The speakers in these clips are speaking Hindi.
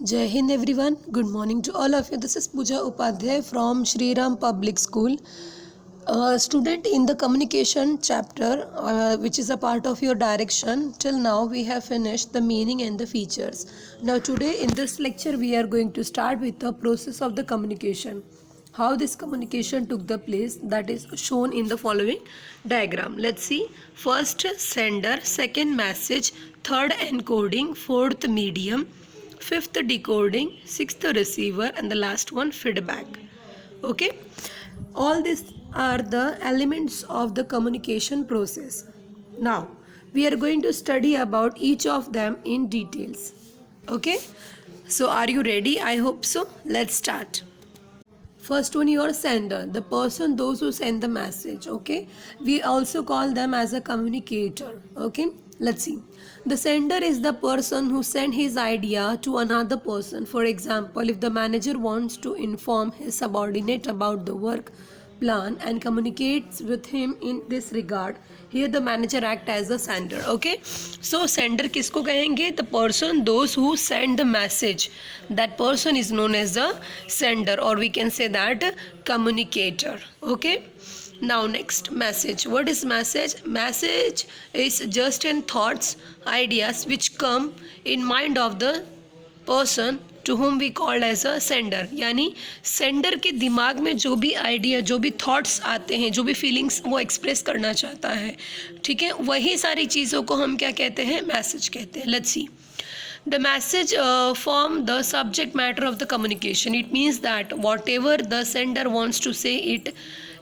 Jai Hind everyone. Good morning to all of you. This is Pooja Upadhyay from Shri Ram Public School. Student in the communication chapter, which is a part of your direction. Till now we have finished the meaning and the features. Now today in this lecture we are going to start with the process of the communication. How this communication took the place, that is shown in the following diagram. Let's see. First sender, second message, third encoding, fourth medium, fifth decoding, sixth receiver, and the last one feedback. Okay, all these are the elements of the communication process. Now we are going to study about each of them in details. Okay, so are you ready? I hope so. Let's start. First one, your sender, the person, those who send the message. Okay, we also call them as a communicator. Okay, let's see. The sender is the person who sent his idea to another person. For example, if the manager wants to inform his subordinate about the work plan and communicates with him in this regard, here the manager act as a sender. Okay, so sender किसको कहेंगे? The person, those who send the message, that person is known as the sender, or we can say that communicator. Okay, now next, message. What is message? Message is just in thoughts, ideas which come in mind of the person to whom we call as a sender. यानी सेंडर के दिमाग में जो भी आइडिया, जो भी थॉट्स आते हैं, जो भी फीलिंग्स वो एक्सप्रेस करना चाहता है, ठीक है, वही सारी चीज़ों को हम क्या कहते हैं? मैसेज कहते हैं. Let's see. The message form the subject matter of the communication. It means that whatever the sender wants to say, it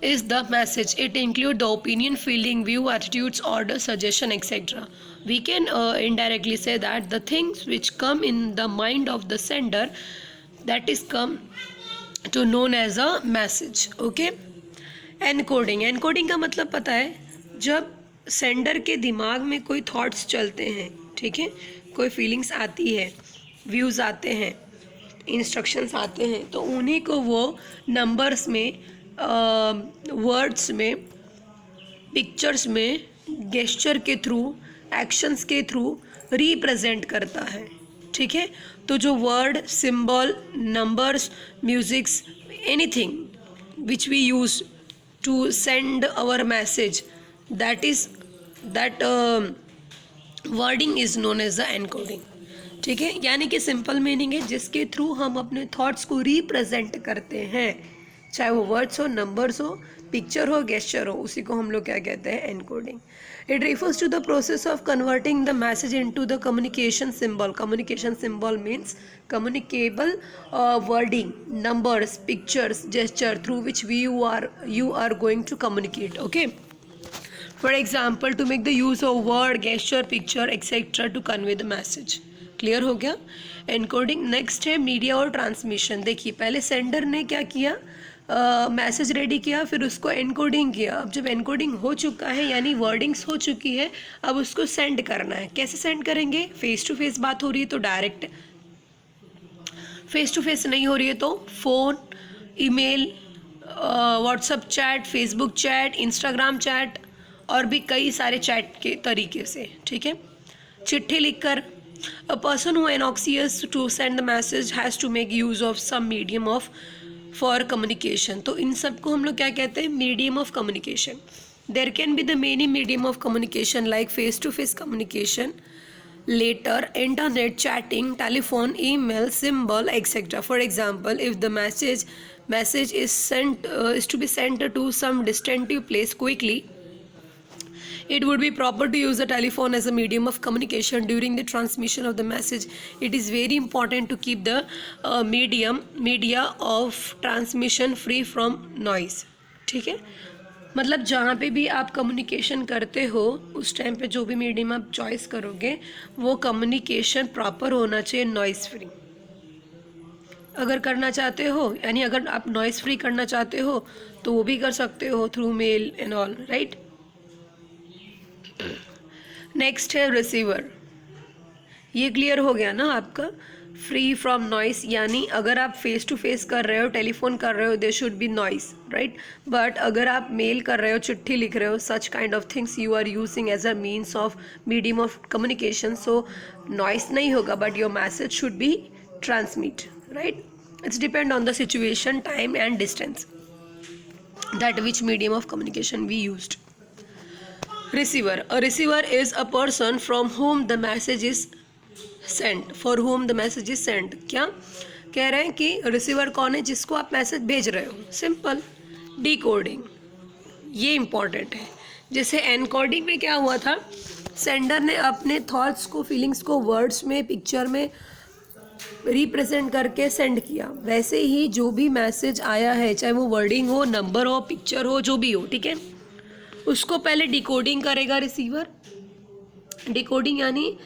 is the message. It includes the opinion, feeling, view, attitudes, order, suggestion, etc. We can indirectly say that the things which come in the mind of the sender, that is come to known as a message. Okay. Encoding. Encoding का मतलब पता है, जब सेंडर के दिमाग में कोई थॉट्स चलते हैं, ठीक है, कोई फीलिंग्स आती है, व्यूज़ आते हैं, इंस्ट्रक्शंस आते हैं, तो उन्हीं को वो नंबर्स में, वर्ड्स में, पिक्चर्स में, गेस्चर के थ्रू, एक्शंस के थ्रू रिप्रेजेंट करता है. ठीक है, तो जो word, symbol, numbers, musics, anything which we use to send our message, that wording is known as the encoding. ठीक है, यानी कि सिंपल मीनिंग है जिसके थ्रू हम अपने थॉट्स को रिप्रेजेंट करते हैं, चाहे वो वर्ड्स हो, नंबर्स हो, पिक्चर हो, गेस्चर हो, उसी को हम लोग क्या कहते हैं? Encoding. It refers to the process of converting the message into the communication symbol. Communication symbol means communicable wording, numbers, pictures, gesture through which you are going to communicate. Okay. For example, to make the use of word, gesture, picture, etc. to convey the message. Clear हो गया? एनकोडिंग. नेक्स्ट है मीडिया और ट्रांसमिशन. देखिए, पहले सेंडर ने क्या किया? मैसेज रेडी किया, फिर उसको एनकोडिंग किया. अब जब एनकोडिंग हो चुका है, यानी वर्डिंग्स हो चुकी है, अब उसको सेंड करना है. कैसे सेंड करेंगे? फेस टू फेस बात हो रही है तो डायरेक्ट, फेस टू फेस नहीं हो रही है तो phone, email, WhatsApp chat, Facebook chat, Instagram chat, और भी कई सारे चैट के तरीके से. ठीक है, चिट्ठी लिखकर. A person who anxious to send the message has to make use of some medium of for communication. तो इन सब को हम लोग क्या कहते हैं? Medium of communication. There can be the many medium of communication like face to face communication, letter, internet, chatting, telephone, email, symbol, etc. For example, if the message is to be sent to some distant place quickly, it would be proper to use the telephone as a medium of communication during the transmission of the message. It is very important to keep the media of transmission free from noise. ठीक है, मतलब जहाँ पे भी आप कम्युनिकेशन करते हो, उस टाइम पे जो भी मीडियम आप चॉइस करोगे, वो कम्युनिकेशन प्रॉपर होना चाहिए, नॉइज़ फ्री. अगर करना चाहते हो, यानी अगर आप नॉइज़ फ्री करना चाहते हो, तो वो भी कर सकते हो through male and all. Right. Next है रिसीवर. ये क्लियर हो गया ना आपका? फ्री फ्रॉम नॉइस, यानी अगर आप फेस टू फेस कर रहे हो, टेलीफोन कर रहे हो, there should be noise, right. But अगर आप मेल कर रहे हो, चिट्ठी लिख रहे हो, such kind of things you are using as a means of medium of communication, so noise नहीं होगा, but your message should be transmit, right? It's depend on the situation, time and distance, that which medium of communication we used. Receiver. A receiver is a person from whom the message is sent, for whom the message is sent. क्या कह रहे हैं कि रिसीवर कौन है? जिसको आप मैसेज भेज रहे हो. सिंपल. डिकोडिंग, ये इम्पॉर्टेंट है. जैसे एनकोडिंग में क्या हुआ था, सेंडर ने अपने थॉट्स को, फीलिंग्स को वर्ड्स में, पिक्चर में रिप्रेजेंट करके सेंड किया. वैसे ही जो भी मैसेज आया है, चाहे वो वर्डिंग हो, नंबर हो, पिक्चर हो, जो भी हो, ठीक है, उसको पहले डिकोडिंग करेगा रिसीवर. डिकोडिंग यानी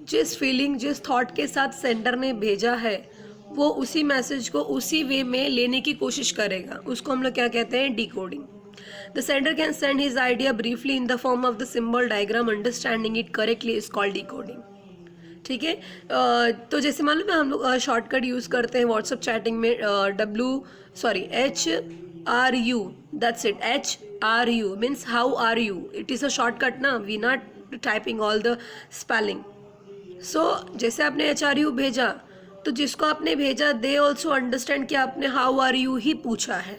जिस फीलिंग, जिस थॉट के साथ सेंडर ने भेजा है, वो उसी मैसेज को उसी वे में लेने की कोशिश करेगा. उसको हम लोग क्या कहते हैं? Decoding. The sender can send his idea briefly in the form of the symbol diagram. Understanding it correctly is called decoding. ठीक है. तो जैसे मालूम है हम लोग शॉर्टकट यूज़ करते हैं व्हाट्सएप चैटिंग में, HRU, that's it. HRU means how are you. It is a shortcut ना, we not typing all the spelling. So जैसे आपने HRU भेजा, तो जिसको आपने भेजा दे ऑल्सो अंडरस्टैंड कि आपने हाउ आर यू ही पूछा है,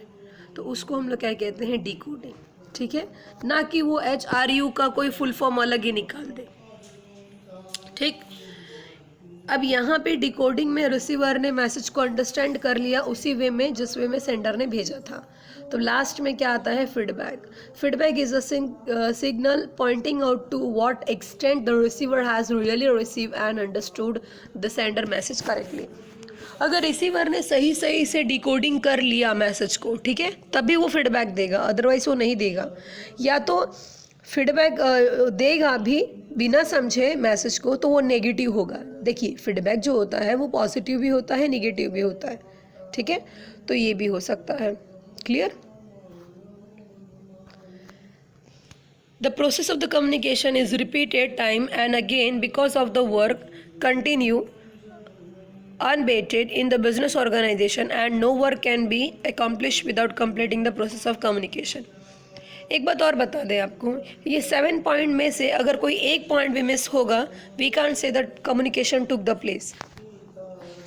तो उसको हम लोग क्या कहते हैं? डिकोडिंग. ठीक है, ना कि वो HRU का कोई फुल फॉर्म अलग ही निकाल दे. ठीक. अब यहाँ पे डिकोडिंग में रिसीवर ने मैसेज को अंडरस्टैंड कर लिया उसी वे में जिस वे में सेंडर ने भेजा था. तो लास्ट में क्या आता है? Feedback. Feedback is a signal pointing out to what extent the receiver has really receive and understood the sender message correctly. अगर रिसीवर ने सही से डिकोडिंग कर लिया मैसेज को, ठीक है, तभी वो फीडबैक देगा, अदरवाइज वो नहीं देगा. या तो फीडबैक देगा भी बिना समझे मैसेज को, तो वो नेगेटिव होगा. देखिए, फीडबैक जो होता है वो पॉजिटिव भी होता है, नेगेटिव भी होता है. ठीक है, तो ये भी हो सकता है. Clear? The process of the communication is repeated time and again because of the work continue unabated in the business organization and no work can be accomplished without completing the process of communication. एक बात और बता दें आपको, ये 7 पॉइंट में से अगर कोई एक पॉइंट भी मिस होगा, we can't say that communication took the place.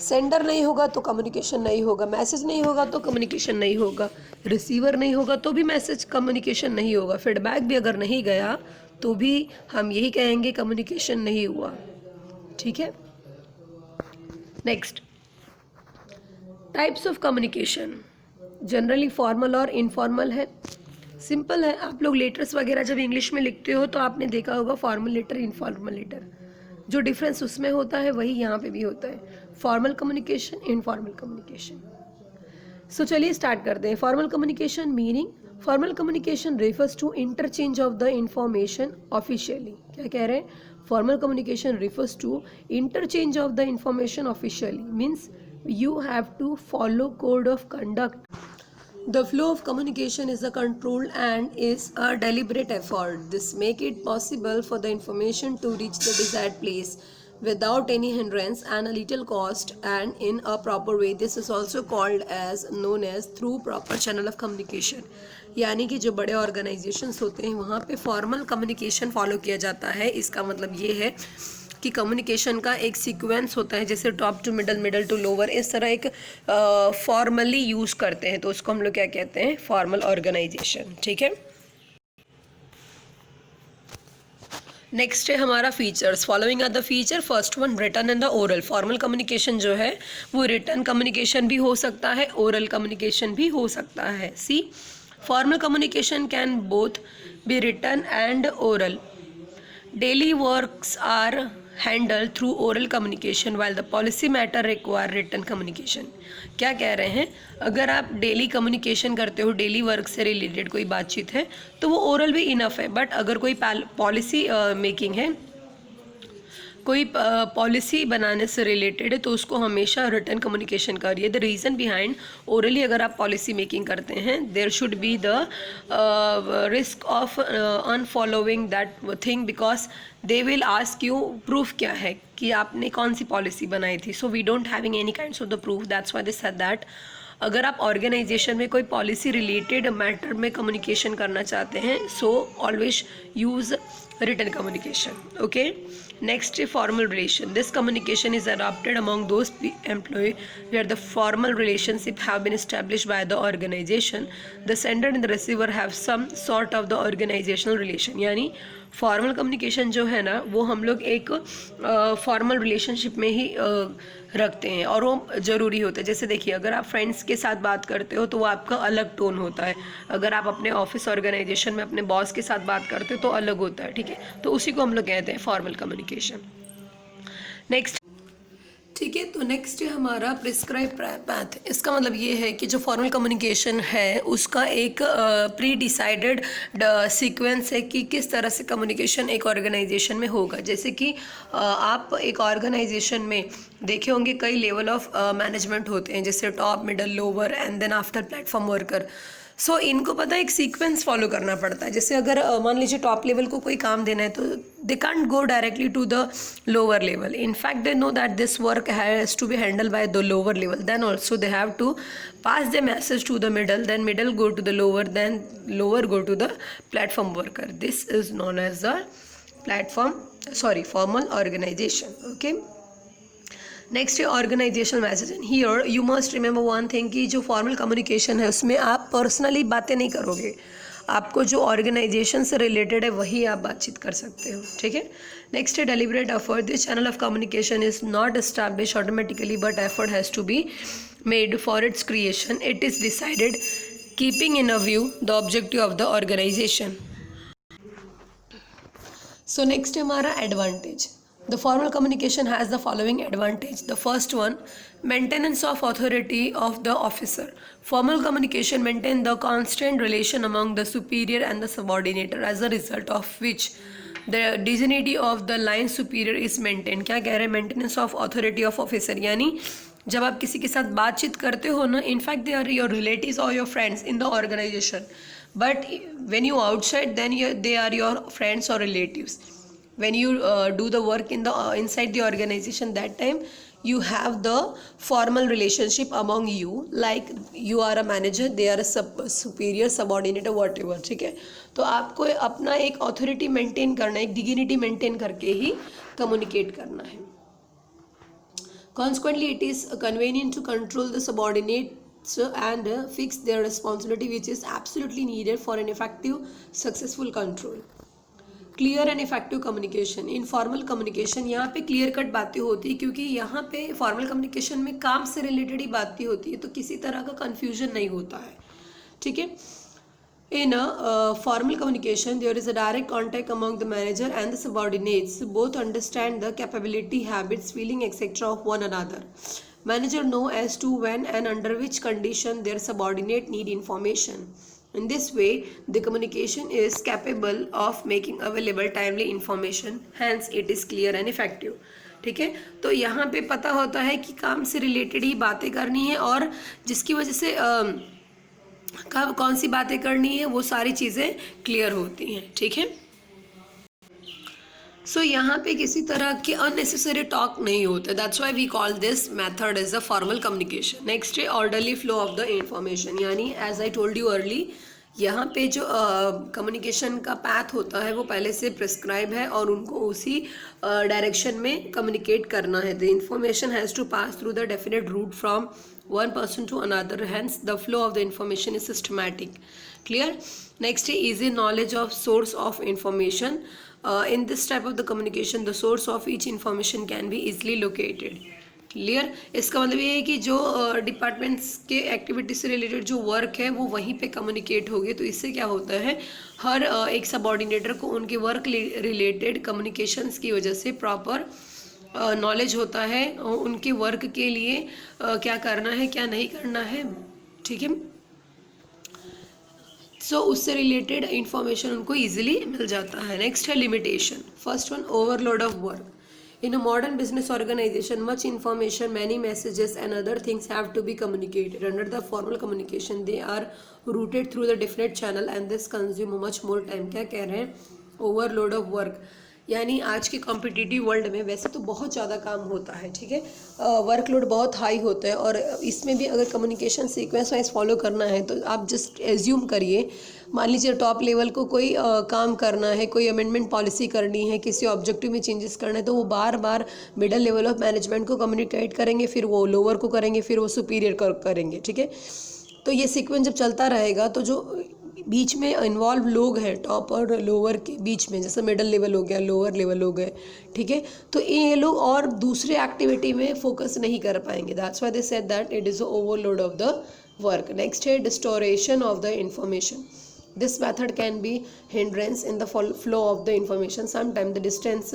Sender नहीं होगा तो कम्युनिकेशन नहीं होगा, मैसेज नहीं होगा तो कम्युनिकेशन नहीं होगा, रिसीवर नहीं होगा तो भी मैसेज कम्युनिकेशन नहीं होगा, फीडबैक भी अगर नहीं गया तो भी हम यही कहेंगे कम्युनिकेशन नहीं हुआ. ठीक है. Next, types of communication. Generally formal और इनफॉर्मल है. सिंपल है. आप लोग लेटर्स वगैरह जब इंग्लिश में लिखते हो तो आपने देखा होगा फॉर्मल लेटर, इनफॉर्मल लेटर. जो डिफरेंस उसमें होता है वही यहाँ पे भी होता है. Formal communication, informal communication. So चलिए स्टार्ट करते हैं. Formal communication meaning. Formal communication refers to interchange of the information officially. क्या कह रहे हैं? Formal communication refers to interchange of the information officially. Means you have to follow code of conduct. The flow of communication is a controlled and is a deliberate effort. This make it possible for the information to reach the desired place without any hindrance and a little cost and in a proper way. This is also called as known as through proper channel of communication. यानी कि जो बड़े ऑर्गेनाइजेशंस होते हैं वहाँ पे फॉर्मल कम्युनिकेशन फॉलो किया जाता है. इसका मतलब ये है कि कम्युनिकेशन का एक सीक्वेंस होता है, जैसे top to middle, middle to lower, इस तरह एक फॉर्मली यूज़ करते हैं, तो उसको हम लोग क्या कहते हैं? Formal organisation. ठीक है. नेक्स्ट है हमारा features. Following are the feature. First one, written and the oral. Formal communication जो है वो रिटन कम्युनिकेशन भी हो सकता है, ओरल कम्युनिकेशन भी हो सकता है. सी, formal communication can both be written and oral. Daily works are handled through oral communication while the policy matter require written communication. क्या कह रहे हैं? अगर आप डेली कम्युनिकेशन करते हो, डेली वर्क से रिलेटेड कोई बातचीत है, तो वो ओरल भी इनफ है. बट अगर कोई पॉलिसी मेकिंग है, कोई पॉलिसी बनाने से रिलेटेड है, तो उसको हमेशा रिटन कम्युनिकेशन करिए. द रीज़न बिहाइंड ओरली अगर आप पॉलिसी मेकिंग करते हैं, there should be the risk of unfollowing that thing because they will ask you proof क्या है कि आपने कौन सी पॉलिसी बनाई थी. So we don't having any kinds of the proof. That's why they said that अगर आप ऑर्गेनाइजेशन में कोई पॉलिसी रिलेटेड मैटर में कम्युनिकेशन करना चाहते हैं, so always use written communication. Okay. Next, formal relation. This communication is adopted among those employees where the formal relationship have been established by the organization. The sender and the receiver have some sort of the organizational relation. यानी फॉर्मल कम्युनिकेशन जो है ना वो हम लोग एक फॉर्मल रिलेशनशिप में ही रखते हैं और वो ज़रूरी होता है. जैसे देखिए, अगर आप फ्रेंड्स के साथ बात करते हो तो वो आपका अलग टोन होता है. अगर आप अपने ऑफिस ऑर्गेनाइजेशन में अपने बॉस के साथ बात करते हो तो अलग होता है. ठीक है, तो उसी को हम लोग कहते हैं फॉर्मल कम्युनिकेशन. नेक्स्ट, ठीक है, तो नेक्स्ट है हमारा प्रिस्क्राइब पैथ. इसका मतलब ये है कि जो फॉर्मल कम्युनिकेशन है उसका एक प्री डिसाइडेड सीक्वेंस है कि किस तरह से कम्युनिकेशन एक ऑर्गेनाइजेशन में होगा. जैसे कि आप एक ऑर्गेनाइजेशन में देखे होंगे कई लेवल ऑफ मैनेजमेंट होते हैं, जैसे top, middle, lower and then after platform worker. So इनको पता है एक सीक्वेंस फॉलो करना पड़ता है. जैसे अगर मान लीजिए टॉप लेवल को कोई काम देना है तो they can't go directly to the lower level. In fact they know that this work has to be handle by the lower level. Then also they have to pass the message to the middle, then middle go to the lower, then lower go to the platform worker. This is known as the formal organization. Okay, next है organizational message. Here you must remember one thing कि जो फॉर्मल कम्युनिकेशन है उसमें आप पर्सनली बातें नहीं करोगे. आपको जो ऑर्गेनाइजेशन से रिलेटेड है वही आप बातचीत कर सकते हो. ठीक है. नेक्स्ट है deliberate effort. This channel of communication is not establish automatically but effort has to be made for its creation. It is decided keeping in a view the objective of the organisation. So next है हमारा advantage. The formal communication has the following advantage. The first one, maintenance of authority of the officer. Formal communication maintain the constant relation among the superior and the subordinator, as a result of which the dignity of the line superior is maintained. क्या कह रहे हैं? Maintenance of authority of officer, यानी जब आप किसी के साथ बातचीत करते हो ना, in fact they are your relatives और your friends in the organization, but when you outside then they are your friends और relatives. When you do the work in the inside the organization, that time you have the formal relationship among you, like you are a manager, they are a superior, subordinate or whatever. ठीक है, तो आपको अपना एक ऑथोरिटी मेंटेन करना है, एक डिग्निटी मेंटेन करके ही कम्युनिकेट करना है. Consequently, it is convenient to control the subordinates and fix their responsibility, which is absolutely needed for an effective, successful control. Clear and effective communication. In formal communication यहाँ पे क्लियर कट बातें होती है, क्योंकि यहाँ पे फॉर्मल कम्युनिकेशन में काम से रिलेटेड ही बातें होती है, तो किसी तरह का कन्फ्यूजन नहीं होता है. ठीक है. In formal communication there is a direct contact among the manager and the subordinates. Both understand the capability, habits, feeling etcetera of one another. Manager know as to when and under which condition their subordinate need information. In this way, the communication is capable of making available timely information. Hence, it is clear and effective. ठीक है, तो यहाँ पे पता होता है कि काम से रिलेटेड ही बातें करनी है और जिसकी वजह से कब कौन सी बातें करनी है वो सारी चीज़ें क्लियर होती हैं. ठीक है. सो यहाँ पे किसी तरह के अननेसेसरी टॉक नहीं होता. That's why we call this method as a formal communication. Next है orderly flow of the information. यानी as I told you early, यहाँ पे जो कम्युनिकेशन का पैथ होता है वो पहले से प्रिस्क्राइब है और उनको उसी डायरेक्शन में कम्युनिकेट करना है. The information has to pass through the definite route from one person to another, hence the flow of the information is systematic. Clear. Next is easy knowledge of source of information. In this type of the communication, the source of each information can be easily located. Clear. इसका मतलब ये है कि जो डिपार्टमेंट्स के एक्टिविटी से रिलेटेड जो वर्क है वो वहीं पे कम्युनिकेट होगी. तो इससे क्या होता है, हर एक सबऑर्डिनेटर को उनके वर्क रिलेटेड कम्युनिकेशंस की वजह से प्रॉपर नॉलेज होता है उनके वर्क के लिए क्या करना है क्या नहीं करना है. ठीक है. सो उससे रिलेटेड इंफॉर्मेशन उनको ईजिली मिल जाता है. नेक्स्ट है limitation. First one, overload of work. In a modern business organization, much information, many messages and other things have to be communicated. Under the formal communication, they are routed through the definite channel and this consume much more time. क्या कह रहे हैं? Overload of work. यानी आज के कॉम्पिटिटिव वर्ल्ड में वैसे तो बहुत ज़्यादा काम होता है, ठीक है, वर्कलोड बहुत हाई होता है, और इसमें भी अगर कम्युनिकेशन सीक्वेंस वाइज फॉलो करना है तो आप जस्ट एज्यूम करिए, मान लीजिए टॉप लेवल को कोई काम करना है, कोई अमेंडमेंट पॉलिसी करनी है, किसी ऑब्जेक्टिव में चेंजेस करना है, तो वो बार बार मिडल लेवल ऑफ मैनेजमेंट को कम्युनिकेट करेंगे, फिर वो लोअर को करेंगे, फिर वो सुपीरियर करेंगे, ठीक है। तो ये सीक्वेंस जब चलता रहेगा तो जो बीच में इन्वॉल्व लोग हैं टॉप और लोअर के बीच में, जैसे मिडल लेवल हो गया, लोअर लेवल हो गए, ठीक है, तो ये लोग और दूसरे एक्टिविटी में फोकस नहीं कर पाएंगे। That's why they said that it is overload of the work. Next है distortion of the information. This method can be hindrance in the flow of the information. Sometimes the distance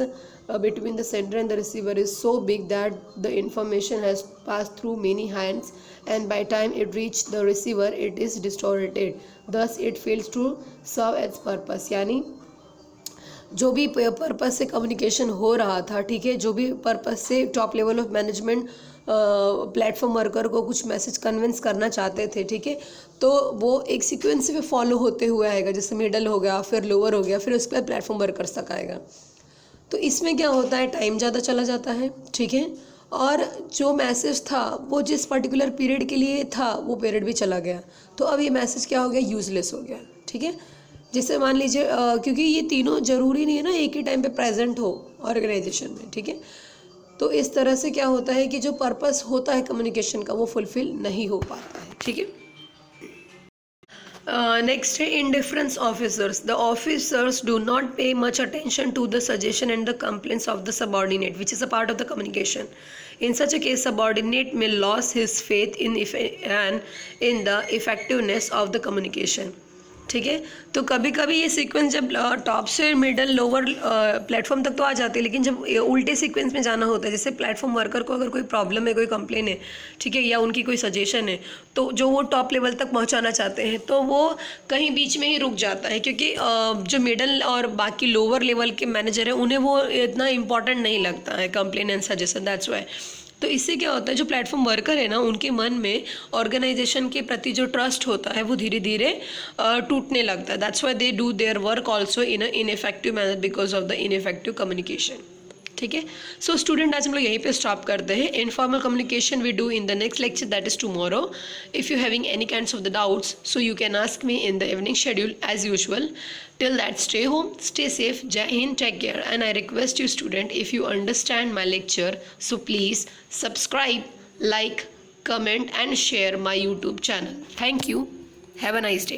between the sender and the receiver is so big that the information has passed through many hands, and by time it reaches the receiver it is distorted. Thus it fails to serve its purpose. यानी जो भी पर्पस से कम्युनिकेशन हो रहा था, ठीक है, जो भी पर्पस से top level of management platform worker को कुछ मैसेज कन्विंस करना चाहते थे, ठीक है, तो वो एक सीक्वेंस पे फॉलो होते हुए आएगा, जैसे मिडल हो गया, फिर लोअर हो गया, फिर उसके बाद प्लेटफॉर्म वर्कर्स तक आएगा। तो इसमें क्या होता है, टाइम ज़्यादा चला जाता है, ठीक है, और जो मैसेज था वो जिस पर्टिकुलर पीरियड के लिए था वो पीरियड भी चला गया, तो अब ये मैसेज क्या हो गया, यूज़लेस हो गया, ठीक है। जैसे मान लीजिए क्योंकि ये तीनों ज़रूरी नहीं है ना एक ही टाइम पे प्रेजेंट हो ऑर्गेनाइजेशन में, ठीक है, तो इस तरह से क्या होता है कि जो पर्पस होता है कम्युनिकेशन का वो फुलफिल नहीं हो पाता है, ठीक है। नेक्स्ट है indifference officers. The officers do not pay much attention to the suggestion and the complaints of the subordinate which is a part of the communication. In such a case, subordinate may lose his faith in the effectiveness of the communication. ठीक है, तो कभी कभी ये सीक्वेंस जब टॉप से मिडल लोअर प्लेटफॉर्म तक तो आ जाती है, लेकिन जब उल्टे सीक्वेंस में जाना होता है, जैसे प्लेटफॉर्म वर्कर को अगर कोई प्रॉब्लम है, कोई कंप्लेन है, ठीक है, या उनकी कोई सजेशन है, तो जो वो टॉप लेवल तक पहुंचाना चाहते हैं तो वो कहीं बीच में ही रुक जाता है, क्योंकि जो मिडल और बाकी लोअर लेवल के मैनेजर हैं उन्हें वो इतना इंपॉर्टेंट नहीं लगता है complain and suggestion. That's why. तो इससे क्या होता है, जो प्लेटफॉर्म वर्कर है ना, उनके मन में ऑर्गेनाइजेशन के प्रति जो ट्रस्ट होता है वो धीरे धीरे टूटने लगता है. That's why they do their work also in a ineffective manner because of the ineffective communication. ठीक है, सो स्टूडेंट आज हम लोग यहीं पे स्टॉप करते हैं. Informal communication we do in the next lecture, that is tomorrow. If you having any kinds of the doubts, so you can ask me in the evening schedule as usual. Till that, stay home, stay safe, Jai Hind, take care, and I request you student, if you understand my lecture, so please subscribe, like, comment and share my YouTube channel. Thank you. Have a nice day.